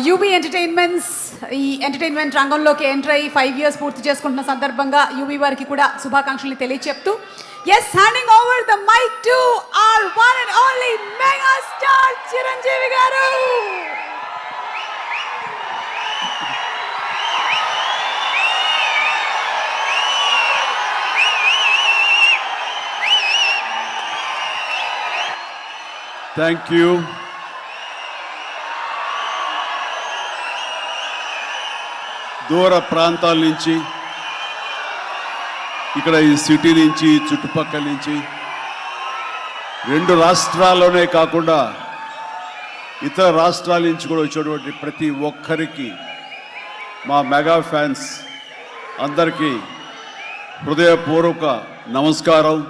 UB entertainments ఈ entertainment రంగంలోకి enter అయ్యి 5 years పూర్తి చేసుకుంటున్న సందర్భంగా యూబీ వారికి కూడా శుభాకాంక్షలు తెలియచెప్తూ handing over the mike to our one and only mega star Chiranjeevi garu. Thank you. దూర ప్రాంతాల నుంచి, ఇక్కడ ఈ సిటీ నుంచి, చుట్టుపక్కల నుంచి, 2 రాష్ట్రాల్లోనే కాకుండా ఇతర రాష్ట్రాల నుంచి కూడా వచ్చేటువంటి ప్రతి ఒక్కరికి, మా మెగా ఫ్యాన్స్ అందరికీ హృదయపూర్వక నమస్కారం.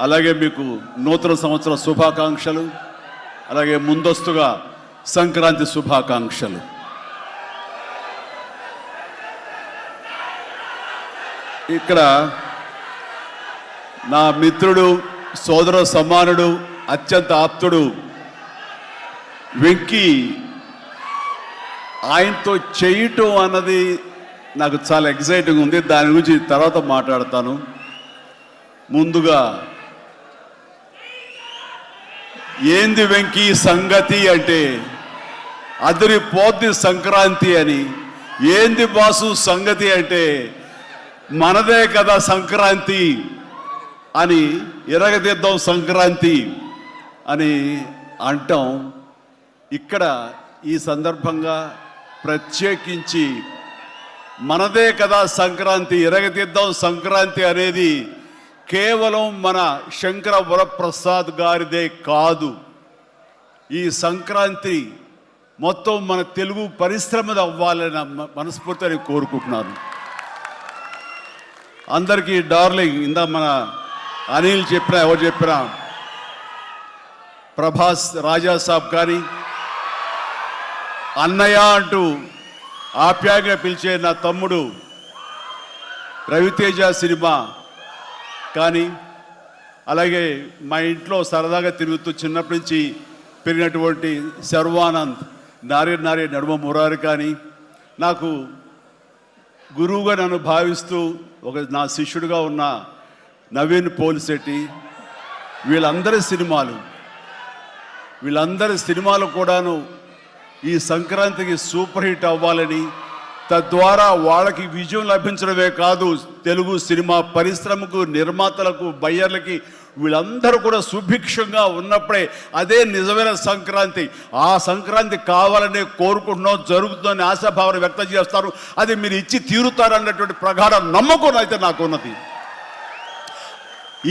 అలాగే మీకు నూతన సంవత్సర శుభాకాంక్షలు, అలాగే ముందస్తుగా సంక్రాంతి శుభాకాంక్షలు. ఇక్కడ నా మిత్రుడు, సోదర సమానుడు, అత్యంత ఆప్తుడు వెంకీ, ఆయనతో చేయటం అన్నది నాకు చాలా ఎగ్జైటింగ్ ఉంది. దాని గురించి తర్వాత మాట్లాడతాను. ముందుగా ఏంది వెంకీ సంగతి అంటే అదిరిపోద్ది సంక్రాంతి అని. ఏంది బాసు సంగతి అంటే మనదే కదా సంక్రాంతి అని, ఎరగదిద్దాం సంక్రాంతి అని అంటాం. ఇక్కడ ఈ సందర్భంగా ప్రత్యేకించి మనదే కదా సంక్రాంతి, ఎరగదిద్దాం సంక్రాంతి అనేది కేవలం మన శంకర వరప్రసాద్ గారిదే కాదు. ఈ సంక్రాంతి మొత్తం మన తెలుగు పరిశ్రమది అవ్వాలని మనస్ఫూర్తిని కోరుకుంటున్నాను. అందరికీ డార్లింగ్, ఇందా మన అనిల్ చెప్పినా, ఎవరు చెప్పినా, ప్రభాస్ రాజా సాబ్ కానీ, అన్నయ్య అంటూ ఆప్యాయంగా పిలిచే నా తమ్ముడు రవితేజ సినిమా కానీ, అలాగే మా ఇంట్లో సరదాగా తిరుగుతూ చిన్నప్పటి నుంచి పెరిగినటువంటి శర్వానంద్, నారే నడుమ మురారి కానీ, నాకు గురువుగా నన్ను భావిస్తూ నా శిష్యుడిగా ఉన్న నవీన్ పోలిశెట్టి, వీళ్ళందరి సినిమాలు కూడాను ఈ సంక్రాంతికి సూపర్ హిట్ అవ్వాలని, తద్వారా వాళ్ళకి విజయం లభించడమే కాదు, తెలుగు సినిమా పరిశ్రమకు, నిర్మాతలకు, బయ్యర్లకి వీళ్ళందరూ కూడా సుభిక్షంగా ఉన్నప్పుడే అదే నిజమైన సంక్రాంతి. ఆ సంక్రాంతి కావాలనే కోరుకుంటున్నాం, జరుగుతుందని ఆశాభావన వ్యక్తం చేస్తారు. అది మీరు ఇచ్చి తీరుతారన్నటువంటి ప్రగాఢ నమ్మకం అయితే నాకు ఉన్నది.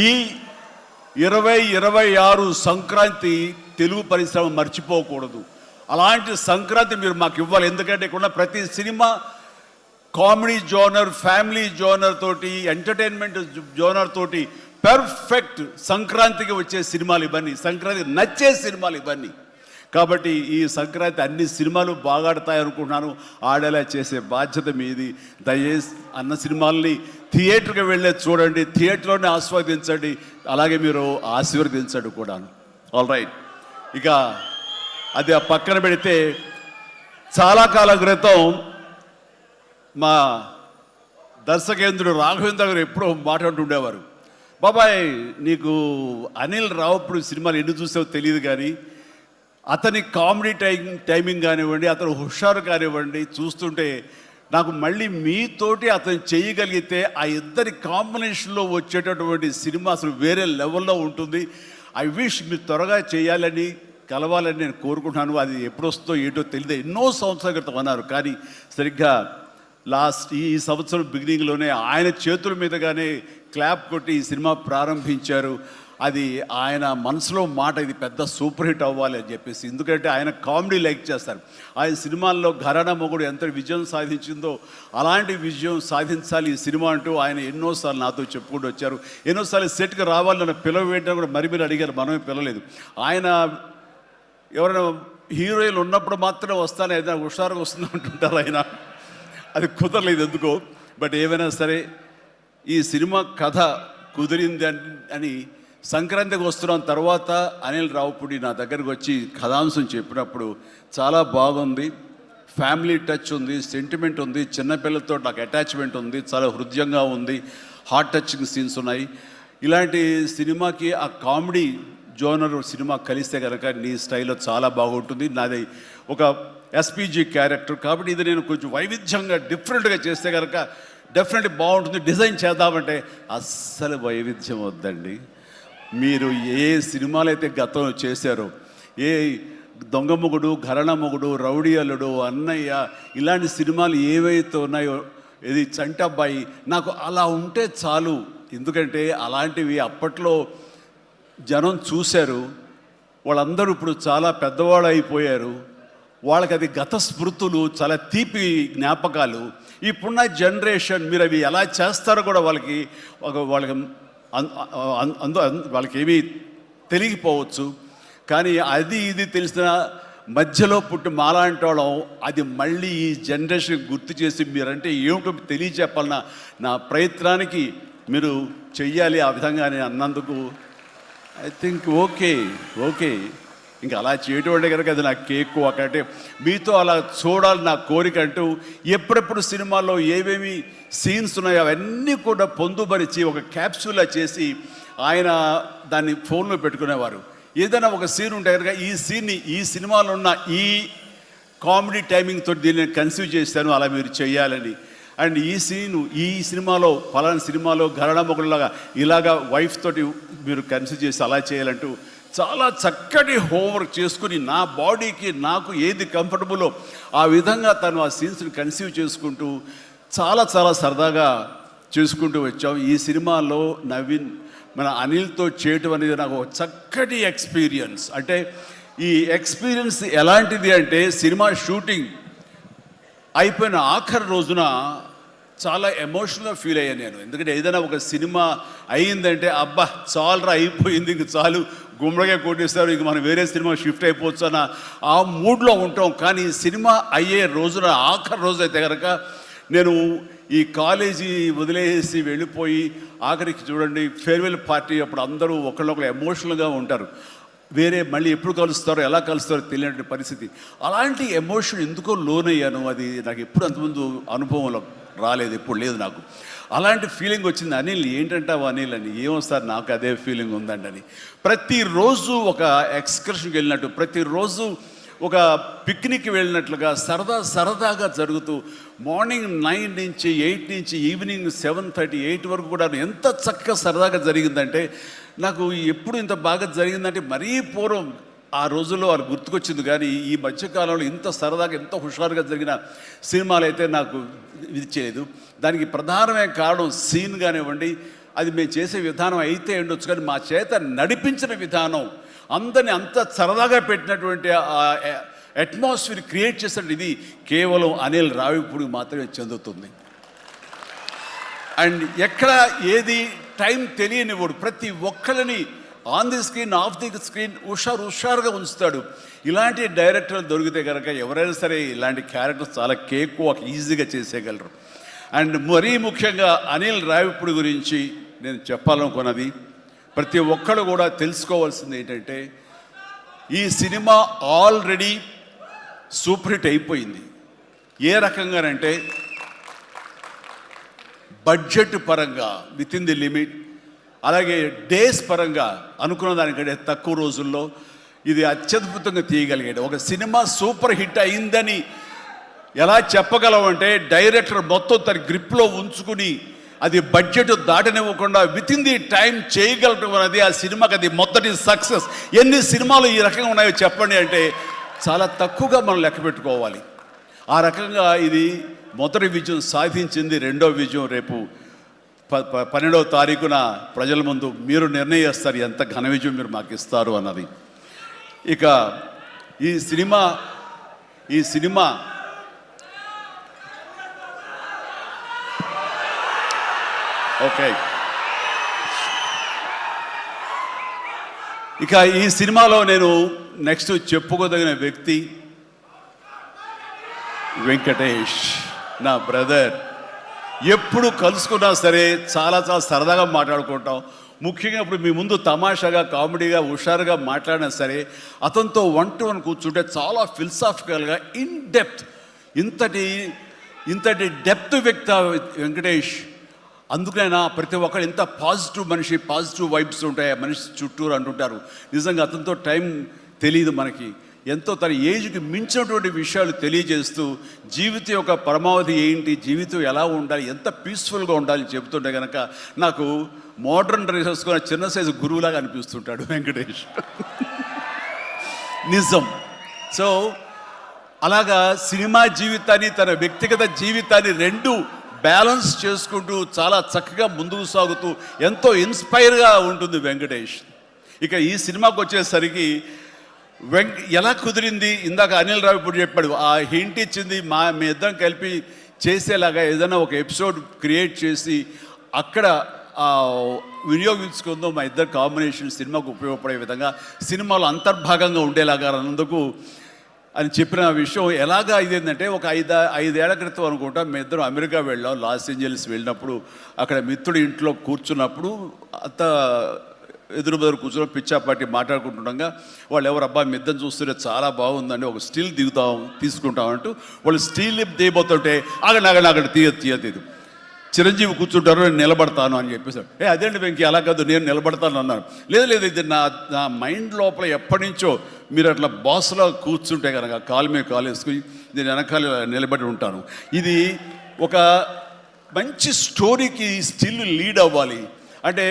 ఈ 2026 సంక్రాంతి తెలుగు పరిశ్రమ మర్చిపోకూడదు. అలాంటి సంక్రాంతి మీరు మాకు ఇవ్వాలి. ఎందుకంటే ఇక్కడ ప్రతి cinema comedy genre, family genre తోటి, ఎంటర్టైన్మెంట్ జోనర్ తోటి పర్ఫెక్ట్ సంక్రాంతికి వచ్చే సినిమాలు ఇవన్నీ, సంక్రాంతికి నచ్చే సినిమాలు ఇవన్నీ. కాబట్టి ఈ సంక్రాంతి అన్ని సినిమాలు బాగా ఆడతాయి అనుకుంటున్నాను. ఆడేలా చేసే బాధ్యత మీది. దయచేసి అన్న సినిమాల్ని థియేటర్కి వెళ్ళే చూడండి, థియేటర్లోనే ఆస్వాదించండి, అలాగే మీరు ఆశీర్వదించండి కూడాను. ఆల్ రైట్, ఇక అది ఆ పక్కన పెడితే, చాలా కాలం క్రితం మా దర్శకేంద్రుడు రాఘవేంద్ర గారు ఎప్పుడో మాట్లాడుతుండేవారు, బాబాయ్ నీకు అనిల్ రావుపూడి సినిమాలు ఎన్ని చూసావో తెలియదు కానీ అతని కామెడీ టైమింగ్ కానివ్వండి, అతను హుషారు కానివ్వండి, చూస్తుంటే నాకు మళ్ళీ మీతోటి అతను చేయగలిగితే ఆ ఇద్దరి కాంబినేషన్లో వచ్చేటటువంటి సినిమా అసలు వేరే లెవెల్లో ఉంటుంది. ఐ విష్ మీరు త్వరగా చేయాలని, కలవాలని నేను కోరుకుంటున్నాను. అది ఎప్పుడు వస్తుందో ఏంటో తెలియదు. ఎన్నో సంవత్సరాల క్రితం అన్నారు, కానీ సరిగ్గా ఈ సంవత్సరం బిగినింగ్లోనే ఆయన చేతుల మీదుగానే క్లాప్ కొట్టి ఈ సినిమా ప్రారంభించారు. అది ఆయన మనసులో మాట, ఇది పెద్ద సూపర్ హిట్ అవ్వాలి అని చెప్పేసి. ఎందుకంటే ఆయన కామెడీ లైక్ చేస్తారు. ఆయన సినిమాల్లో ఘరానా మొగుడు ఎంత విజయం సాధించిందో అలాంటి విజయం సాధించాలి ఈ సినిమా అంటూ ఆయన ఎన్నోసార్లు నాతో చెప్పుకుంటూ వచ్చారు. ఎన్నోసార్లు సెట్కి రావాలని పిలవ ఏంటని కూడా మరి అడిగారు, మనమే పిలవలేదు. ఆయన ఎవరైనా హీరోయిన్లు ఉన్నప్పుడు మాత్రమే వస్తాను, ఏదైనా హుషారుగా వస్తుంది అంటుంటారు ఆయన. అది కుదరలేదు ఎందుకో. బట్ ఏమైనా సరే ఈ సినిమా కథ కుదిరింది అని సంక్రాంతికి వస్తున్నాం తర్వాత అనిల్ రావుపూడి నా దగ్గరకు వచ్చి కథాంశం చెప్పినప్పుడు చాలా బాగుంది, ఫ్యామిలీ టచ్ ఉంది, సెంటిమెంట్ ఉంది, చిన్నపిల్లలతో నాకు అటాచ్మెంట్ ఉంది, చాలా హృదయంగా ఉంది, హార్ట్ టచింగ్ సీన్స్ ఉన్నాయి. ఇలాంటి సినిమాకి ఆ కామెడీ జోనర్ సినిమా కలిస్తే కనుక నీ స్టైల్లో చాలా బాగుంటుంది. నాది ఒక ఎస్పీజీ క్యారెక్టర్ కాబట్టి ఇది నేను కొంచెం వైవిధ్యంగా డిఫరెంట్గా చేస్తే కనుక డెఫినెట్లీ బాగుంటుంది. డిజైన్ చేద్దామంటే అస్సలు వైవిధ్యం వద్దండి. మీరు ఏ సినిమాలు అయితే గతంలో చేశారో, ఏ దొంగ మొగుడు, ఘరణ మొగుడు, రౌడీ అల్లుడు, అన్నయ్య, ఇలాంటి సినిమాలు ఏవైతే ఉన్నాయో, ఇది చంటబ్బాయి, నాకు అలా ఉంటే చాలు. ఎందుకంటే అలాంటివి అప్పట్లో జనం చూశారు, వాళ్ళందరూ ఇప్పుడు చాలా పెద్దవాళ్ళు అయిపోయారు, వాళ్ళకి అది గత స్మృతులు, చాలా తీపి జ్ఞాపకాలు. ఇప్పుడున్న జనరేషన్ మీరు అవి ఎలా చేస్తారో కూడా వాళ్ళకి వాళ్ళకి ఏమీ తెలియకపోవచ్చు. కానీ అది ఇది తెలిసిన మధ్యలో పుట్టి మాలాంటి వాళ్ళం అది మళ్ళీ ఈ జనరేషన్ గుర్తు చేసి మీరంటే ఏమిటో తెలియచెప్పాలన్న నా ప్రయత్నానికి మీరు చెయ్యాలి. ఆ విధంగా నేను అన్నందుకు ఐ థింక్ ఓకే ఇంకా అలా చేయటం అంటే కనుక అది నాకు కేక్ ఒకటే మీతో అలా చూడాలి నా కోరిక. అంటూ ఎప్పుడెప్పుడు సినిమాల్లో ఏమేమి సీన్స్ ఉన్నాయో అవన్నీ కూడా పొందుపరిచి ఒక క్యాప్సూల్లా చేసి ఆయన దాన్ని ఫోన్లో పెట్టుకునేవారు. ఏదైనా ఒక సీన్ ఉంటే కనుక ఈ సీన్ని ఈ సినిమాలో ఉన్న ఈ కామెడీ టైమింగ్తో దీన్ని కన్సీవ్ చేశాను, అలా మీరు చేయాలని. అండ్ ఈ సీను ఈ సినిమాలో పలానా సినిమాలో ఘరణ మొగుడులాగా ఇలాగా వైఫ్ తోటి మీరు కన్సీవ్ చేసి అలా చేయాలంటూ చాలా చక్కటి హోంవర్క్ చేసుకుని నా బాడీకి నాకు ఏది కంఫర్టబుల్లో ఆ విధంగా తను ఆ సీన్స్ని కన్సీవ్ చేసుకుంటూ చాలా చాలా సరదాగా చేసుకుంటూ వచ్చాం. ఈ సినిమాలో నవీన్ మన అనిల్తో చేయటం అనేది నాకు ఒక చక్కటి ఎక్స్పీరియన్స్. అంటే ఈ ఎక్స్పీరియన్స్ ఎలాంటిది అంటే సినిమా షూటింగ్ అయిపోయిన ఆఖరి రోజున చాలా ఎమోషనల్గా ఫీల్ అయ్యాను నేను. ఎందుకంటే ఏదైనా ఒక సినిమా అయ్యిందంటే అబ్బా చాలరా అయిపోయింది, ఇంక చాలు గుమ్మడిగా కొట్టేస్తారు, ఇంక మనం వేరే సినిమా షిఫ్ట్ అయిపోవచ్చు అన్న ఆ మూడ్లో ఉంటాం. కానీ సినిమా అయ్యే రోజున ఆఖరి రోజు అయితే కనుక నేను ఈ కాలేజీ వదిలేసి వెళ్ళిపోయి ఆఖరికి చూడండి ఫేర్వెల్ పార్టీ అప్పుడు అందరూ ఒకళ్ళొకరు ఎమోషనల్గా ఉంటారు. వేరే మళ్ళీ ఎప్పుడు కలుస్తారో ఎలా కలుస్తారో తెలియని పరిస్థితి. అలాంటి ఎమోషన్ ఎందుకో లోనయ్యాను. అది నాకు ఎప్పుడు అంతకుముందు అనుభవంలో రాలేదు, ఎప్పుడు లేదు నాకు. అలాంటి ఫీలింగ్ వచ్చింది. అనిల్ ఏంటంటావు అనిల్ అని. ఏమో సార్ నాకు అదే ఫీలింగ్ ఉందండి అని. ప్రతిరోజు ఒక ఎక్స్కర్షన్కి వెళ్ళినట్టు, ప్రతిరోజు ఒక పిక్నిక్కి వెళ్ళినట్లుగా సరదాగా జరుగుతూ మార్నింగ్ 9 నుంచి 8 నుంచి ఈవినింగ్ 7:30, 8 వరకు కూడా ఎంత చక్కగా సరదాగా జరిగిందంటే నాకు ఎప్పుడు ఇంత బాగా జరిగిందంటే మరీ పూర్వం ఆ రోజుల్లో వాళ్ళు గుర్తుకొచ్చింది. కానీ ఈ మధ్యకాలంలో ఇంత సరదాగా ఎంత హుషారుగా జరిగిన సినిమాలు అయితే నాకు ఇది చేయలేదు. దానికి ప్రధానమైన కారణం సీన్ కానివ్వండి, అది మేము చేసే విధానం అయితే ఉండొచ్చు, కానీ మా చేత నడిపించిన విధానం, అందరినీ అంత సరదాగా పెట్టినటువంటి అట్మాస్ఫియర్ క్రియేట్ చేసినట్టు ఇది కేవలం అనిల్ రావిపూడికి మాత్రమే చెందుతుంది. అండ్ ఎక్కడ ఏది టైం తెలియనివాడు, ప్రతి ఒక్కరిని on the screen off the screen హుషారుగా ఉంచుతాడు. ఇలాంటి డైరెక్టర్లు దొరికితే కనుక ఎవరైనా సరే ఇలాంటి క్యారెక్టర్స్ చాలా ఈజీగా చేసేయగలరు. అండ్ మరీ ముఖ్యంగా అనిల్ రావిపూడి గురించి నేను చెప్పాలనుకున్నది, ప్రతి ఒక్కరు కూడా తెలుసుకోవాల్సింది ఏంటంటే ఈ సినిమా ఆల్రెడీ సూపర్ హిట్ అయిపోయింది. ఏ రకంగానంటే బడ్జెట్ పరంగా విత్ ఇన్ ది లిమిట్, అలాగే డేస్ పరంగా అనుకున్న దానికంటే తక్కువ రోజుల్లో ఇది అత్యద్భుతంగా తీయగలిగాడు. ఒక సినిమా సూపర్ హిట్ అయిందని ఎలా చెప్పగలవంటే డైరెక్టర్ మొత్తం తన గ్రిప్లో ఉంచుకుని అది బడ్జెట్ దాటనివ్వకుండా విత్ ఇన్ ది టైం చేయగలటం అనేది ఆ సినిమాకి అది మొదటి సక్సెస్. ఎన్ని సినిమాలు ఈ రకంగా ఉన్నాయో చెప్పండి అంటే చాలా తక్కువగా మనం లెక్క పెట్టుకోవాలి. ఆ రకంగా ఇది మొదటి విజయం సాధించింది. రెండో విజయం రేపు 12వ తారీఖున ప్రజల ముందు మీరు నిర్ణయిస్తారు ఎంత ఘన విజయం మీరు మాకు ఇస్తారు అన్నది. ఇక ఈ సినిమా ఓకే, ఇక ఈ సినిమాలో నేను నెక్స్ట్ చెప్పుకోదగిన వ్యక్తి వెంకటేష్, నా బ్రదర్. ఎప్పుడు కలుసుకున్నా సరే చాలా సరదాగా మాట్లాడుకుంటాం. ముఖ్యంగా ఇప్పుడు మీ ముందు తమాషాగా కామెడీగా హుషారుగా మాట్లాడినా సరే అతనితో 1-to-1 కూర్చుంటే చాలా ఫిలసాఫికల్గా ఇన్ డెప్త్ ఇంతటి డెప్త్ వ్యక్త వెంకటేష్. అందుకైనా ప్రతి ఒక్కరు ఎంత పాజిటివ్ మనిషి, పాజిటివ్ వైబ్స్ ఉంటాయి ఆ మనిషి చుట్టూరు అంటుంటారు. నిజంగా అతనితో టైం తెలియదు మనకి. ఎంతో తన ఏజ్కి మించినటువంటి విషయాలు తెలియజేస్తూ జీవితం యొక్క పరమావధి ఏంటి, జీవితం ఎలా ఉండాలి, ఎంత పీస్ఫుల్గా ఉండాలి చెబుతుంటే కనుక నాకు మోడర్న్ డ్రెస్ వేసుకున్న చిన్న సైజు గురువులాగా అనిపిస్తుంటాడు వెంకటేష్. నిజం. సో అలాగా సినిమా జీవితాన్ని, తన వ్యక్తిగత జీవితాన్ని రెండు బ్యాలెన్స్ చేసుకుంటూ చాలా చక్కగా ముందుకు సాగుతూ ఎంతో ఇన్స్పైర్గా ఉంటుంది వెంకటేష్. ఇక ఈ సినిమాకి వచ్చేసరికి ఎలా కుదిరింది, ఇందాక అనిల్ రావు ఇప్పుడు చెప్పాడు, ఆ హింట్ ఇచ్చింది మీ ఇద్దరం కలిపి చేసేలాగా ఏదైనా ఒక ఎపిసోడ్ క్రియేట్ చేసి అక్కడ వినియోగించుకుందాం, మా ఇద్దరు కాంబినేషన్ సినిమాకు ఉపయోగపడే విధంగా సినిమాలో అంతర్భాగంగా ఉండేలాగా అన్నందుకు అని చెప్పిన విషయం. ఎలాగా ఇదేంటంటే ఒక 5 ఏళ్ల క్రితం అనుకుంటా మీ ఇద్దరం అమెరికా వెళ్ళాం. లాస్ ఏంజల్స్ వెళ్ళినప్పుడు అక్కడ మిత్రుడి ఇంట్లో కూర్చున్నప్పుడు అంత ఎదురు కూర్చొని పిచ్చాపాటి మాట్లాడుకుంటుండగా వాళ్ళు ఎవరు అబ్బా మీ ఇద్దరు చూస్తుంటే చాలా బాగుందండి, ఒక స్టిల్ తీసుకుంటామంటూ వాళ్ళు స్టిల్ దిగిపోతుంటే అక్కడ తీయదు. చిరంజీవి కూర్చుంటారు, నేను నిలబడతాను అని చెప్పేసాడు. అదేంటి వెంకీ అలా కాదు, నేను నిలబడతాను అన్నాను. లేదు ఇది నా మైండ్ లోపల ఎప్పటి నుంచో మీరు అట్లా బాస్లో కూర్చుంటే కనుక కాలు మీద కాలు వేసుకుని నేను వెనకాల నిలబడి ఉంటాను. ఇది ఒక మంచి స్టోరీకి స్టిల్ లీడ్ అవ్వాలి అంటే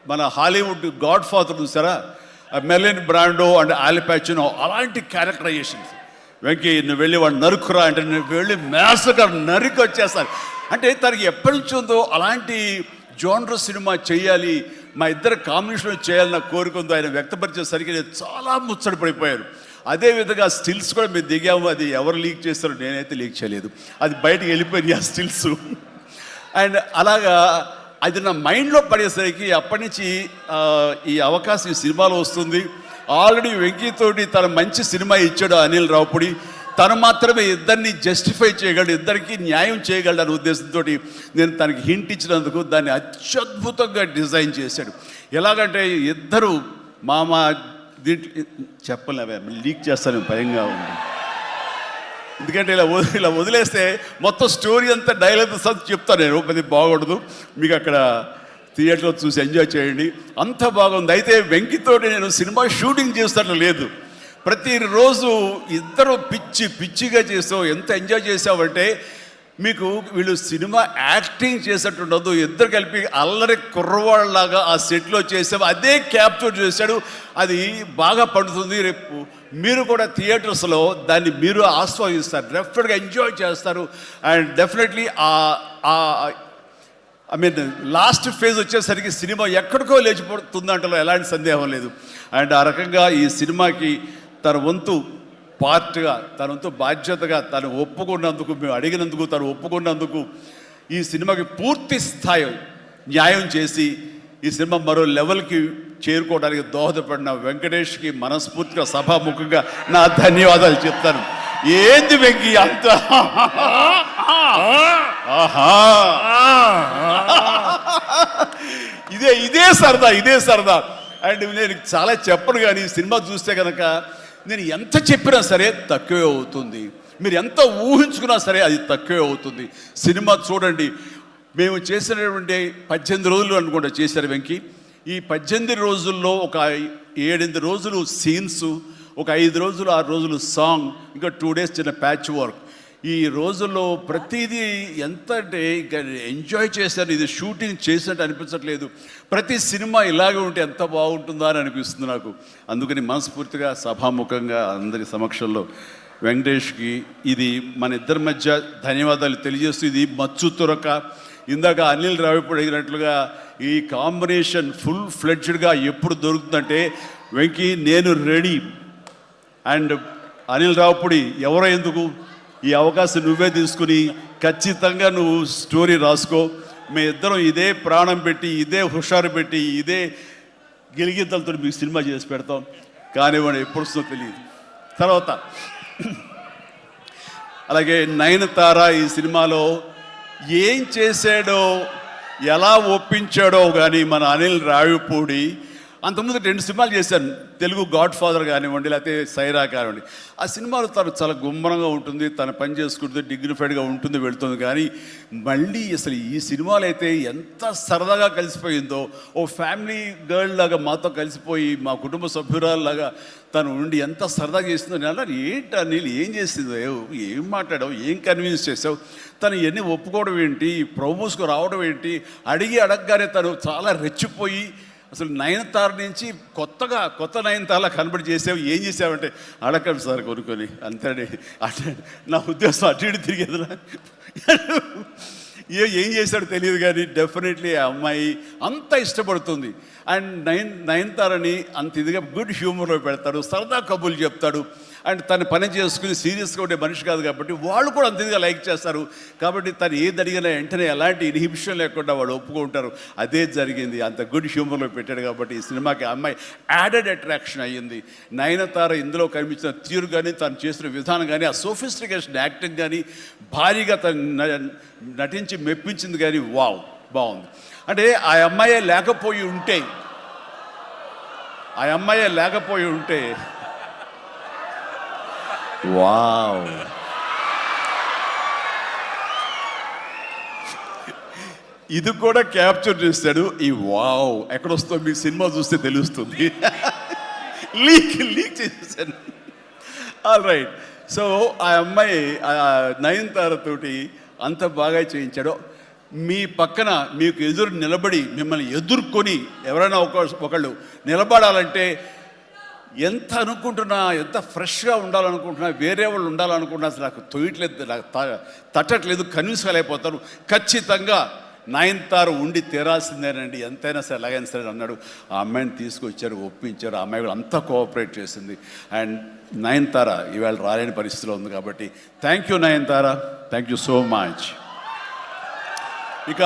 మన హాలీవుడ్ గాడ్ ఫాదర్ చూసారా, మెర్లిన్ బ్రాండో అండ్ ఆల్ పాచినో అలాంటి క్యారెక్టరైజేషన్స్. వెంకీ నువ్వు వెళ్ళి వాడు నరుకురా అంటే నువ్వు వెళ్ళి మ్యాస్గా నరికి వచ్చేస్తారు. అంటే తనకి ఎప్పటి నుంచి ఉందో అలాంటి జోనర్ సినిమా చేయాలి, మా ఇద్దరు కాంబినేషన్ చేయాలన్న కోరిక ఉందో ఆయన వ్యక్తపరిచేసరికి నేను చాలా ముచ్చటపడిపోయాను. అదేవిధంగా స్టిల్స్ కూడా మేము దిగాము, అది ఎవరు లీక్ చేస్తారో నేనైతే లీక్ చేయలేదు, అది బయటకు వెళ్ళిపోయింది ఆ స్టిల్స్. అండ్ అలాగా అది నా మైండ్లో పడేసరికి అప్పటి నుంచి ఈ అవకాశం ఈ సినిమాలో వస్తుంది. ఆల్రెడీ వెంకీతోటి తన మంచి సినిమా ఇచ్చాడు అనిల్ రావుపూడి, తను మాత్రమే ఇద్దరిని జస్టిఫై చేయగలడు, ఇద్దరికి న్యాయం చేయగలడు అనే ఉద్దేశంతో నేను తనకి హింట్ ఇచ్చినందుకు దాన్ని అత్యద్భుతంగా డిజైన్ చేశాడు. ఎలాగంటే ఇద్దరు మామ దీంట్లో చెప్పలేవే లీక్ చేస్తాను భయంగా ఉంది, ఎందుకంటే ఇలా వదిలేస్తే మొత్తం స్టోరీ అంతా డైలాగ్ చెప్తాను నేను, అది బాగుండదు. మీకు అక్కడ థియేటర్లో చూసి ఎంజాయ్ చేయండి, అంత బాగుంది. అయితే వెంకితోటి నేను సినిమా షూటింగ్ చేస్తాను లేదు, ప్రతిరోజు ఇద్దరు పిచ్చిగా చేసావు, ఎంత ఎంజాయ్ చేసావంటే మీకు వీళ్ళు సినిమా యాక్టింగ్ చేసేట్టుండదు, ఇద్దరు కలిపి అల్లరి కుర్రవాళ్ళలాగా ఆ సెట్లో చేసావు, అదే క్యాప్చర్ చేశాడు. అది బాగా పండుతుంది. రేపు మీరు కూడా థియేటర్స్లో దాన్ని మీరు ఆస్వాదిస్తారు, డెఫినెట్గా ఎంజాయ్ చేస్తారు. అండ్ డెఫినెట్లీ లాస్ట్ ఫేజ్ వచ్చేసరికి సినిమా ఎక్కడికో లేచిపోతుందంటలో ఎలాంటి సందేహం లేదు. అండ్ ఆ రకంగా ఈ సినిమాకి తన వంతు పార్ట్గా, తన వంతు బాధ్యతగా తను ఒప్పుకున్నందుకు, మేము అడిగినందుకు తను ఒప్పుకున్నందుకు, ఈ సినిమాకి పూర్తి స్థాయి న్యాయం చేసి ఈ సినిమా మరో లెవెల్కి చేరుకోవడానికి దోహదపడిన వెంకటేష్కి మనస్ఫూర్తిగా సభాముఖంగా నా ధన్యవాదాలు చెప్తాను. ఏంది వెంకీ అంత ఇదే సరదా. అండ్ నేను చాలా చెప్పను, కానీ సినిమా చూస్తే కనుక నేను ఎంత చెప్పినా సరే తక్కువే అవుతుంది, మీరు ఎంత ఊహించుకున్నా సరే అది తక్కువే అవుతుంది. సినిమా చూడండి. మేము చేసినటువంటి 18 రోజులు అనుకుంటా చేశారు వెంకీ. ఈ 18 రోజుల్లో ఒక 7-8 రోజులు సీన్స్, ఒక 5 రోజులు 6 రోజులు సాంగ్, ఇంకా 2 days చిన్న ప్యాచ్ వర్క్. ఈ రోజుల్లో ప్రతిదీ ఎంత అంటే ఇంకా ఎంజాయ్ చేశాను. ఇది షూటింగ్ చేసినట్టు అనిపించట్లేదు. ప్రతి సినిమా ఇలాగే ఉంటే ఎంత బాగుంటుందా అని అనిపిస్తుంది నాకు. అందుకని మనస్ఫూర్తిగా సభాముఖంగా అందరి సమక్షంలో వెంకటేష్కి ఇది మన ఇద్దరి మధ్య ధన్యవాదాలు తెలియజేస్తూ, ఇది మచ్చు తురక. ఇందాక అనిల్ రావిపూడి అడిగినట్లుగా ఈ కాంబినేషన్ ఫుల్ ఫ్లెడ్జ్డ్గా ఎప్పుడు దొరుకుతుందంటే వెంకీ నేను రెడీ. అండ్ అనిల్ రావిపూడి ఎవరో ఎందుకు, ఈ అవకాశం నువ్వే తీసుకుని ఖచ్చితంగా నువ్వు స్టోరీ రాసుకో. మీ ఇద్దరం ఇదే ప్రాణం పెట్టి, ఇదే హుషారు పెట్టి, ఇదే గిలిగిద్దలతో మీకు సినిమా చేసి పెడతాం. కానివ్వండి, ఎప్పుడు వస్తుందో తెలియదు. తర్వాత అలాగే నయనతార ఈ సినిమాలో ఏం చేశాడో, ఎలా ఒప్పించాడో కానీ మన అనిల్ రావిపూడి అంతకుముందు 2 సినిమాలు చేశాను, తెలుగు గాడ్ ఫాదర్ కానివ్వండి, లేకపోతే సైరా కానివ్వండి. ఆ సినిమాలో తను చాలా గుమ్మరంగా ఉంటుంది, తన పని చేసుకుంటుంది, డిగ్నిఫైడ్గా ఉంటుంది, వెళ్తుంది. కానీ మళ్ళీ అసలు ఈ సినిమాలు అయితే ఎంత సరదాగా కలిసిపోయిందో, ఓ ఫ్యామిలీ గర్ల్ లాగా మాతో కలిసిపోయి మా కుటుంబ సభ్యురాల్లాగా తను ఉండి ఎంత సరదాగా చేసిందో. నేను అన్నాను, ఏంటి నీళ్ళు ఏం చేసిందో, ఏం మాట్లాడావు, ఏం కన్విన్స్ చేసావు, తను ఇవన్నీ ఒప్పుకోవడం ఏంటి, ప్రమోస్కు రావడం ఏంటి, అడగగానే తను చాలా రెచ్చిపోయి అసలు నయనతార నుంచి కొత్త నయనతారలా కనబడి చేసావు, ఏం చేసావంటే అడగండి సార్ కొనుక్కొని అంతే. అంటే నా ఉద్దేశం అటు ఇటు తిరిగేదిరా. ఏం చేశాడో తెలియదు కానీ డెఫినెట్లీ ఆ అమ్మాయి అంత ఇష్టపడుతుంది. అండ్ నయనతారని అంత ఇదిగా గుడ్ హ్యూమర్లో పెడతాడు, సరదా కబుర్లు చెప్తాడు. అండ్ తను పని చేసుకుని సీరియస్గా ఉండే మనిషి కాదు కాబట్టి వాళ్ళు కూడా అంత ఇదిగా లైక్ చేస్తారు. కాబట్టి తను ఏది అడిగినా వెంటనే ఎలాంటి ఇన్హిబిషన్ లేకుండా వాళ్ళు ఒప్పుకుంటారు. అదే జరిగింది, అంత గుడ్ హ్యూమర్లో పెట్టాడు కాబట్టి ఈ సినిమాకి ఆ అమ్మాయి యాడెడ్ అట్రాక్షన్ అయ్యింది. నయనతార ఇందులో కనిపించిన తీరు కానీ, తను చేసిన విధానం కానీ, ఆ సోఫిస్టికేషన్ యాక్టింగ్ కానీ, భారీగా తను నటించి మెప్పించింది. కానీ వావ్, బాగుంది. అంటే ఆ అమ్మాయే లేకపోయి ఉంటే వావ్, ఇది కూడా క్యాప్చర్ చేస్తాడు. ఈ వావ్ ఎక్కడొస్తో మీ సినిమా చూస్తే తెలుస్తుంది. లీక్ చేసేసాను. All right. సో ఆ అమ్మాయి నయనతార తోటి అంత బాగా చేయించాడు. మీ పక్కన మీకు ఎదురు నిలబడి మిమ్మల్ని ఎదుర్కొని ఎవరైనా ఒకళ్ళు నిలబడాలంటే ఎంత అనుకుంటున్నా, ఎంత ఫ్రెష్గా ఉండాలనుకుంటున్నా, వేరే వాళ్ళు ఉండాలనుకుంటున్నా అసలు నాకు తొయ్యట్లేదు, నాకు తట్టట్లేదు, కన్విన్స్ కాలేకపోతాను. ఖచ్చితంగా నయనతార ఉండి తీరాల్సిందేనండి, ఎంతైనా సరే ఎలాగైనా సరే అన్నాడు. ఆ అమ్మాయిని తీసుకొచ్చారు, ఒప్పించారు. ఆ అమ్మాయి కూడా అంతా కోఆపరేట్ చేసింది. అండ్ నయనతార ఇవాళ రాలేని పరిస్థితిలో ఉంది కాబట్టి thank you Nayanthara, thank you so much. ఇక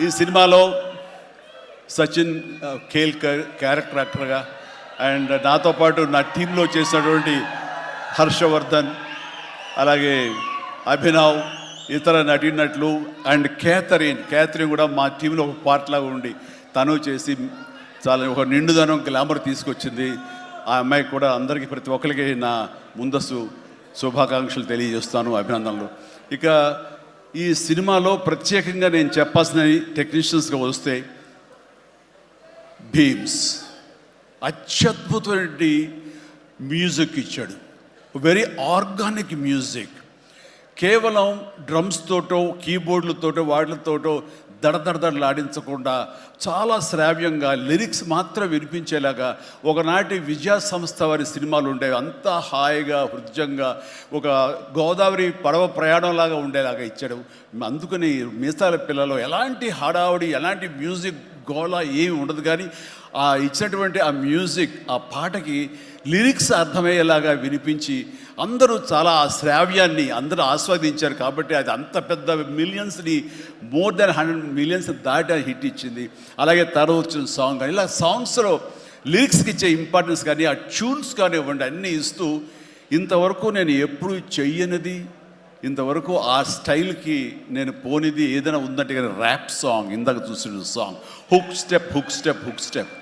ఈ సినిమాలో సచిన్ కేల్కర్ క్యారెక్టర్ యాక్టర్గా, అండ్ నాతో పాటు నా టీంలో చేసినటువంటి హర్షవర్ధన్, అలాగే అభినవ్, ఇతర నటీనటులు, అండ్ క్యాథరిన్ కూడా మా టీంలో ఒక పార్ట్ లాగా ఉండి తను చేసి చాలా ఒక నిండుదనం, గ్లామర్ తీసుకొచ్చింది. ఆ అమ్మాయికి కూడా అందరికీ ప్రతి ఒక్కరికి నా ముందస్తు శుభాకాంక్షలు తెలియజేస్తాను, అభినందనలు. ఇక ఈ సినిమాలో ప్రత్యేకంగా నేను చెప్పాల్సిన టెక్నీషియన్స్గా వస్తే, భీమ్స్ అత్యద్భుతమైన మ్యూజిక్ ఇచ్చాడు, వెరీ ఆర్గానిక్ మ్యూజిక్. కేవలం డ్రమ్స్ తోటో, కీబోర్డులతోటో, వాటితోటో దడదడలాడించకుండా చాలా శ్రావ్యంగా లిరిక్స్ మాత్రం వినిపించేలాగా ఒకనాటి విజయ సంస్థ వారి సినిమాలు ఉండేవి. అంతా హాయిగా, హృద్యంగా, ఒక గోదావరి పడవ ప్రయాణంలాగా ఉండేలాగా ఇచ్చాడు. అందుకని మీసాల పిల్లలో ఎలాంటి హడావుడి, ఎలాంటి మ్యూజిక్ గోళ ఏమి ఉండదు. కానీ ఆ ఇచ్చినటువంటి ఆ మ్యూజిక్, ఆ పాటకి లిరిక్స్ అర్థమయ్యేలాగా వినిపించి అందరూ చాలా ఆ శ్రావ్యాన్ని అందరూ ఆస్వాదించారు. కాబట్టి అది అంత పెద్ద మిలియన్స్ని, మోర్ దెన్ 100 మిలియన్స్ దాటి హిట్ ఇచ్చింది. అలాగే తర్వాత వచ్చిన సాంగ్ కానీ, ఇలా సాంగ్స్లో లిరిక్స్కి ఇచ్చే ఇంపార్టెన్స్ కానీ, ఆ ట్యూన్స్ కానివ్వండి, అన్నీ ఇస్తూ ఇంతవరకు నేను ఎప్పుడు చెయ్యనిది, ఇంతవరకు ఆ స్టైల్కి నేను పోనిది ఏదైనా ఉందంటే కానీ ర్యాప్ సాంగ్, ఇందాక చూసిన సాంగ్ హుక్ స్టెప్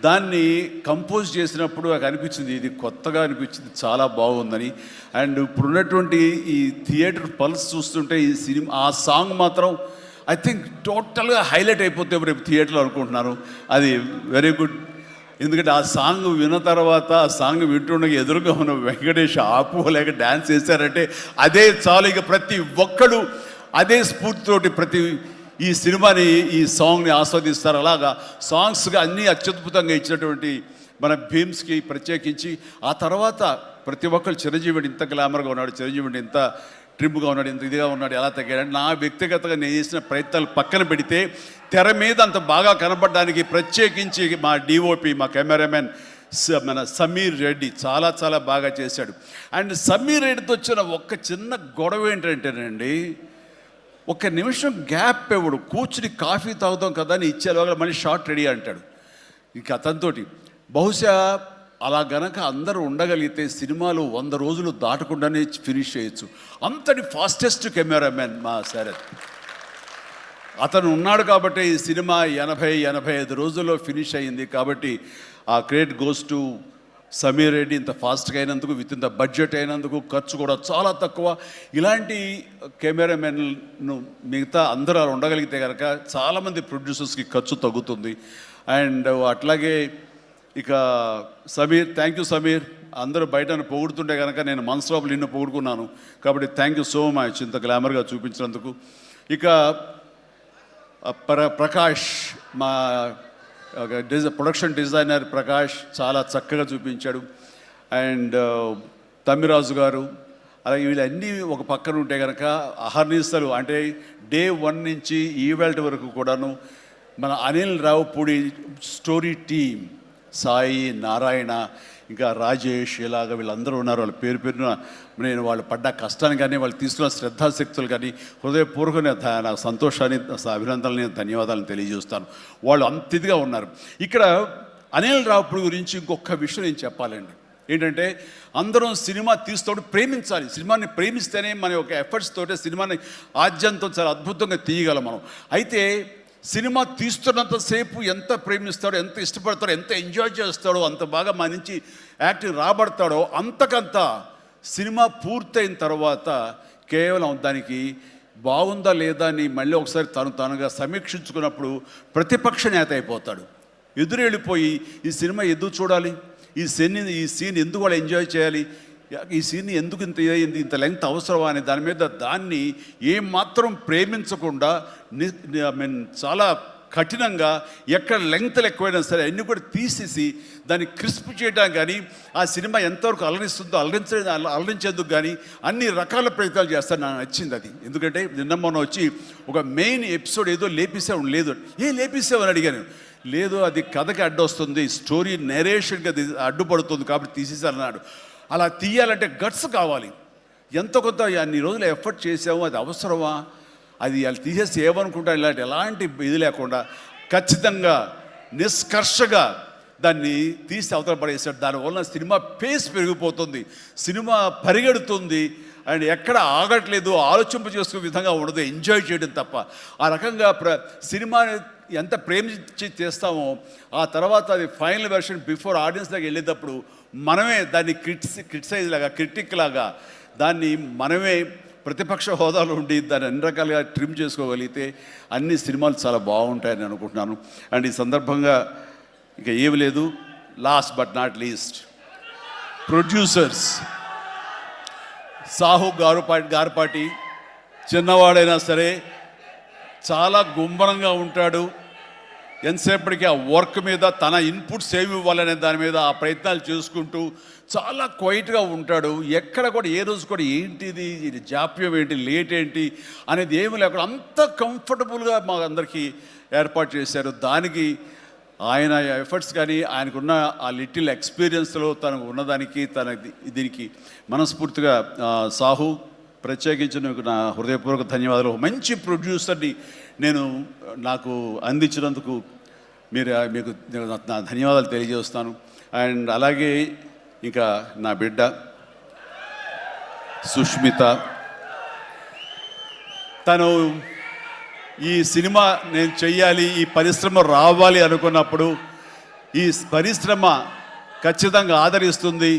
దాన్ని కంపోజ్ చేసినప్పుడు నాకు అనిపించింది, ఇది కొత్తగా అనిపించింది, చాలా బాగుందని. అండ్ ఇప్పుడున్నటువంటి ఈ థియేటర్ పల్స్ చూస్తుంటే ఈ సినిమా, ఆ సాంగ్ మాత్రం ఐ థింక్ టోటల్గా హైలైట్ అయిపోతే రేపు థియేటర్లో అనుకుంటున్నాను. అది వెరీ గుడ్. ఎందుకంటే ఆ సాంగ్ విన్న తర్వాత, ఆ సాంగ్ వింటుండగా ఎదురుగా ఉన్న వెంకటేష్ ఆపుకోలేక డ్యాన్స్ చేశారంటే అదే చాలు. ఇక ప్రతి ఒక్కడు అదే స్ఫూర్తితోటి ఈ సినిమాని, ఈ సాంగ్ని ఆస్వాదిస్తారు. అలాగా సాంగ్స్గా అన్నీ అత్యద్భుతంగా ఇచ్చినటువంటి మన భీమ్స్కి ప్రత్యేకించి, ఆ తర్వాత ప్రతి ఒక్కరు చిరంజీవిని ఇంత గ్లామర్గా ఉన్నాడు, చిరంజీవిని ఇంత ట్రిమ్గా ఉన్నాడు, ఇంత ఇదిగా ఉన్నాడు, ఎలా తగ్గాడు. నా వ్యక్తిగతంగా నేను చేసిన ప్రయత్నాలు పక్కన పెడితే తెర మీద అంత బాగా కనపడడానికి ప్రత్యేకించి మా డిఓపి, మా కెమెరామెన్ మన సమీర్ రెడ్డి చాలా చాలా బాగా చేశాడు. అండ్ సమీర్ రెడ్డితో వచ్చిన ఒక్క చిన్న గొడవ ఏంటంటేనండి, ఒక్క నిమిషం గ్యాప్ ఇవ్వడు. కూర్చుని కాఫీ తాగుతాం కదా అని ఇచ్చేలోగా మళ్ళీ షార్ట్ రెడీ అంటాడు. ఇంక అతనితోటి బహుశా అలా గనక అందరూ ఉండగలిగితే సినిమాలు 100 రోజులు దాటకుండానే ఫినిష్ చేయొచ్చు. అంతటి ఫాస్టెస్ట్ కెమెరామెన్ మా శరత్. అతను ఉన్నాడు కాబట్టి ఈ సినిమా 80-85 రోజుల్లో ఫినిష్ అయ్యింది. కాబట్టి ఆ credit goes to Sameer Reddy. ఇంత ఫాస్ట్గా అయినందుకు, విత్ ఇన్ ద బడ్జెట్ అయినందుకు, ఖర్చు కూడా చాలా తక్కువ. ఇలాంటి కెమెరామెన్ను మిగతా అందరూ ఉండగలిగితే కనుక చాలామంది ప్రొడ్యూసర్స్కి ఖర్చు తగ్గుతుంది. అండ్ అట్లాగే ఇక సమీర్, థ్యాంక్ యూ సమీర్. అందరూ బయట పొగుడుతుంటే కనుక నేను మనసులో నిన్ను పొగుడుకున్నాను. కాబట్టి థ్యాంక్ యూ సో మచ్ ఇంత గ్లామర్గా చూపించినందుకు. ఇక ప్రకాష్, మా ప్రొడక్షన్ డిజైనర్ ప్రకాష్ చాలా చక్కగా చూపించాడు. అండ్ తమ్మిరాజు గారు, అలాగే వీళ్ళన్నీ ఒక పక్కన ఉంటే కనుక అహర్నిశలు అంటే డే 1 నుంచి ఈవెల్ట్ వరకు కూడాను మన అనిల్ రావుపూడి స్టోరీ టీమ్, సాయి, నారాయణ, ఇంకా రాజేష్, ఇలాగ వీళ్ళందరూ ఉన్నారు. వాళ్ళ పేరు పేరున నేను వాళ్ళు పడ్డ కష్టాన్ని కానీ, వాళ్ళు తీసుకున్న శ్రద్ధాశక్తులు కానీ హృదయపూర్వక నాకు సంతోషాన్ని, అభినందనని, ధన్యవాదాలను తెలియజేస్తాను. వాళ్ళు అంత ఇదిగా ఉన్నారు. ఇక్కడ అనిల్ రావుపూడి గురించి ఇంకొక విషయం నేను చెప్పాలండి. ఏంటంటే అందరం సినిమా తీస్తూ ప్రేమించాలి. సినిమాని ప్రేమిస్తేనే మన యొక్క ఎఫర్ట్స్ తోటే సినిమాని ఆద్యంతం చాలా అద్భుతంగా తీయగలం మనం. అయితే సినిమా తీస్తున్నంతసేపు ఎంత ప్రేమిస్తాడో, ఎంత ఇష్టపడతాడో, ఎంత ఎంజాయ్ చేస్తాడో, అంత బాగా మన నుంచి యాక్టింగ్ రాబడతాడో, అంతకంత సినిమా పూర్తయిన తర్వాత కేవలం దానికి బాగుందా లేదా అని మళ్ళీ ఒకసారి తనుగా సమీక్షించుకున్నప్పుడు ప్రతిపక్ష నేత అయిపోతాడు. ఎదురు వెళ్ళిపోయి ఈ సినిమా ఎందుకు చూడాలి, ఈ సీన్ ఎందుకు వాళ్ళు ఎంజాయ్ చేయాలి, ఈ సీన్ ఎందుకు ఇంత లెంగ్త్ అవసరమా అనే దాని మీద దాన్ని ఏమాత్రం ప్రేమించకుండా చాలా కఠినంగా ఎక్కడ లెంగ్త్లు ఎక్కువైనా సరే అన్నీ కూడా తీసేసి దాన్ని క్రిస్ప్ చేయడానికి కానీ, ఆ సినిమా ఎంతవరకు అలరిస్తుందో అలరించేందుకు కానీ అన్ని రకాల ప్రయత్నాలు చేస్తాను. నాకు నచ్చింది అది. ఎందుకంటే నిన్న మొన్న వచ్చి ఒక మెయిన్ ఎపిసోడ్ ఏదో లేపేసావు, లేదు లేపేసావని అడిగాను. లేదు, అది కథకి అడ్డొస్తుంది, స్టోరీ నెరేషన్కి అది అడ్డుపడుతుంది కాబట్టి తీసేసారన్నాడు. అలా తీయాలంటే గట్స్ కావాలి. ఎంత కొంత అన్ని రోజులు ఎఫర్ట్ చేసాము, అది అవసరమా, అది వాళ్ళు తీసేసి ఏమనుకుంటారు, ఎలాంటి ఇది లేకుండా ఖచ్చితంగా నిష్కర్షగా దాన్ని తీసి అవతల పడేసాడు. దానివల్ల సినిమా పేస్ పెరిగిపోతుంది, సినిమా పరిగెడుతుంది, అండ్ ఎక్కడ ఆగట్లేదు, ఆలోచింప చేసుకునే విధంగా ఉండదు, ఎంజాయ్ చేయడం తప్ప. ఆ రకంగా సినిమాని ఎంత ప్రేమించి చేస్తామో ఆ తర్వాత అది ఫైనల్ వెర్షన్ బిఫోర్ ఆడియన్స్ దగ్గర వెళ్ళేటప్పుడు మనమే దాన్ని క్రిటిసైజ్ లాగా, క్రిటిక్ లాగా దాన్ని మనమే ప్రతిపక్ష హోదాలో ఉండి దాన్ని అన్ని రకాలుగా ట్రిమ్ చేసుకోగలిగితే అన్ని సినిమాలు చాలా బాగుంటాయని అనుకుంటున్నాను. అండ్ ఈ సందర్భంగా ఇక ఏమి లేదు, last but not least producers Sahu Garapati చిన్నవాడైనా సరే చాలా గుంభరంగా ఉంటాడు. ఎంతసేపటికి ఆ వర్క్ మీద తన ఇన్పుట్స్ ఏమి ఇవ్వాలనే దాని మీద ఆ ప్రయత్నాలు చేసుకుంటూ చాలా క్వైట్గా ఉంటాడు. ఎక్కడ కూడా ఏ రోజు కూడా ఏంటిది, ఇది జాప్యం ఏంటి, లేట్ ఏంటి అనేది ఏమి లేకుండా అంత కంఫర్టబుల్గా మా అందరికీ ఏర్పాటు చేశారు. దానికి ఆయన ఎఫర్ట్స్ కానీ, ఆయనకున్న ఆ లిటిల్ ఎక్స్పీరియన్స్లో తనకు ఉన్నదానికి దీనికి మనస్ఫూర్తిగా సాహు ప్రత్యేకించి నా హృదయపూర్వక ధన్యవాదాలు. మంచి ప్రొడ్యూసర్ని నాకు అందించినందుకు మీకు నా ధన్యవాదాలు తెలియజేస్తాను. అండ్ అలాగే ఇంకా నా బిడ్డ సుష్మిత, తను ఈ సినిమా నేను చెయ్యాలి, ఈ పరిశ్రమ రావాలి అనుకున్నప్పుడు ఈ పరిశ్రమ ఖచ్చితంగా ఆదరిస్తుంది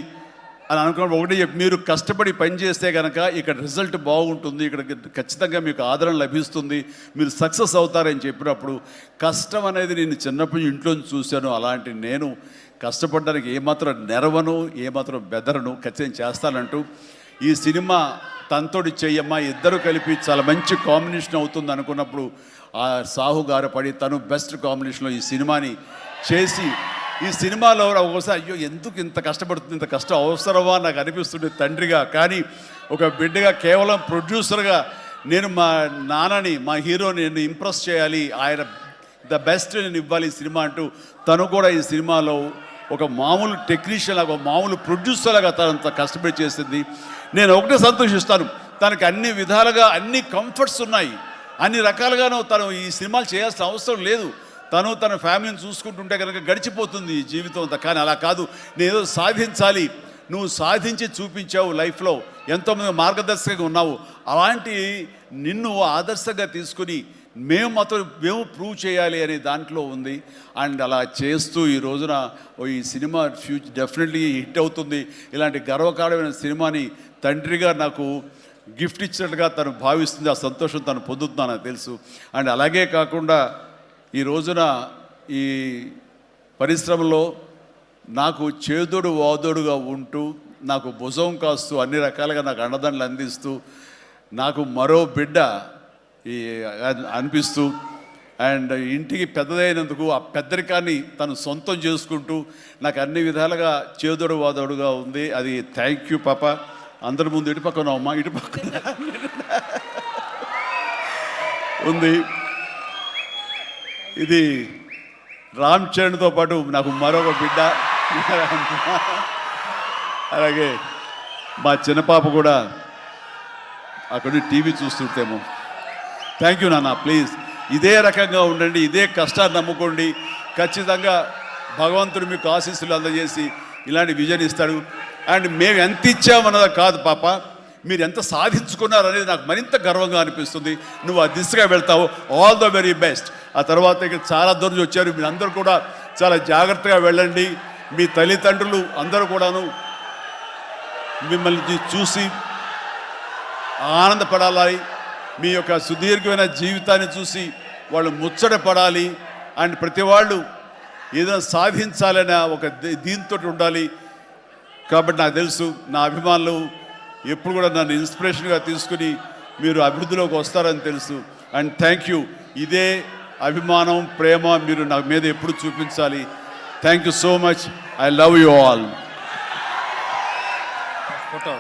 అని అనుకున్నప్పుడు ఒకటి మీరు కష్టపడి పనిచేస్తే కనుక ఇక్కడ రిజల్ట్ బాగుంటుంది, ఇక్కడ ఖచ్చితంగా మీకు ఆదరణ లభిస్తుంది, మీరు సక్సెస్ అవుతారని చెప్పినప్పుడు కష్టం అనేది నేను చిన్నప్పుడు ఇంట్లో చూశాను. అలాంటి నేను కష్టపడడానికి ఏమాత్రం నెరవను, ఏమాత్రం బెదరను, ఖచ్చితంగా చేస్తానంటూ ఈ సినిమా తనతోటి చెయ్యమ్మా, ఇద్దరు కలిపి చాలా మంచి కాంబినేషన్ అవుతుంది అనుకున్నప్పుడు ఆ సాహు గారు పడి తను బెస్ట్ కాంబినేషన్లో ఈ సినిమాని చేసి ఈ సినిమాలో ఒకసారి అయ్యో ఎందుకు ఇంత కష్టపడుతుంది, ఇంత కష్టం అవసరమా నాకు అనిపిస్తుంది తండ్రిగా. కానీ ఒక బిడ్డగా కేవలం ప్రొడ్యూసర్గా నేను మా నాన్నని, మా హీరోని నేను ఇంప్రెస్ చేయాలి, ఆయన ద బెస్ట్ నేను ఇవ్వాలి ఈ సినిమా అంటూ తను కూడా ఈ సినిమాలో ఒక మామూలు టెక్నీషియన్ లాగా, మామూలు ప్రొడ్యూసర్ లాగా తనంత కష్టపడి చేసింది. నేను ఒకటే సంతోషిస్తాను, తనకు అన్ని విధాలుగా అన్ని కంఫర్ట్స్ ఉన్నాయి, అన్ని రకాలుగాను తను ఈ సినిమాలు చేయాల్సిన అవసరం లేదు. తన ఫ్యామిలీని చూసుకుంటుంటే కనుక గడిచిపోతుంది ఈ జీవితం అంతా. కానీ అలా కాదు, నేనేదో సాధించాలి, నువ్వు సాధించి చూపించావు, లైఫ్లో ఎంతోమంది మార్గదర్శకంగా ఉన్నావు, అలాంటి నిన్ను ఆదర్శంగా తీసుకుని మేము ప్రూవ్ చేయాలి అనే దాంట్లో ఉంది. అండ్ అలా చేస్తూ ఈ రోజున ఈ సినిమా డెఫినెట్లీ హిట్ అవుతుంది. ఇలాంటి గర్వకారణమైన సినిమాని తండ్రిగా నాకు గిఫ్ట్ ఇచ్చినట్టుగా తను భావిస్తుంది. ఆ సంతోషం తను పొందుతున్నానని తెలుసు. అండ్ అలాగే కాకుండా ఈ రోజున ఈ పరిశ్రమలో నాకు చేదోడు వాదోడుగా ఉంటూ, నాకు భుజం కాస్తూ, అన్ని రకాలుగా నాకు అండదండలు అందిస్తూ, నాకు మరో బిడ్డ ఈ అనిపిస్తూ, అండ్ ఇంటికి పెద్దదైనందుకు ఆ పెద్దరికాన్ని తను సొంతం చేసుకుంటూ నాకు అన్ని విధాలుగా చేదోడు వాదోడుగా ఉంది. అది థ్యాంక్ యూ పాప. అందరి ముందు ఇటు పక్కన అమ్మ, ఇటు పక్కన ఉంది. ఇది రామ్ చరణ్తో పాటు నాకు మరొక బిడ్డ. అలాగే మా చిన్న పాప కూడా అక్కడ టీవీ చూస్తుంటేమో. థ్యాంక్ యూ నాన్న. ప్లీజ్ ఇదే రకంగా ఉండండి, ఇదే కష్టాన్ని నమ్ముకోండి. ఖచ్చితంగా భగవంతుడు మీకు ఆశీస్సులు అందజేసి ఇలాంటి విజన్ ఇస్తాడు. అండ్ మేము ఎంత ఇచ్చామన్నది కాదు పాప, మీరు ఎంత సాధించుకున్నారు అనేది నాకు మరింత గర్వంగా అనిపిస్తుంది. నువ్వు ఆ దిశగా వెళ్తావు. All the very best. ఆ తర్వాత ఇక్కడ చాలా దూరం వచ్చారు, మీరు అందరూ కూడా చాలా జాగ్రత్తగా వెళ్ళండి. మీ తల్లిదండ్రులు అందరూ కూడాను మిమ్మల్ని చూసి ఆనందపడాలి. మీ యొక్క సుదీర్ఘమైన జీవితాన్ని చూసి వాళ్ళు ముచ్చటపడాలి. అండ్ ప్రతి వాళ్ళు ఏదైనా సాధించాలనే ఒక దీంతో ఉండాలి. కాబట్టి నాకు తెలుసు నా అభిమానులు ఎప్పుడు కూడా నన్ను ఇన్స్పిరేషన్గా తీసుకుని మీరు అభివృద్ధిలోకి వస్తారని తెలుసు. And thank you. ఇదే అభిమానం, ప్రేమ మీరు నా మీద ఎప్పుడు చూపించాలి. Thank you so much. I love you all. Photo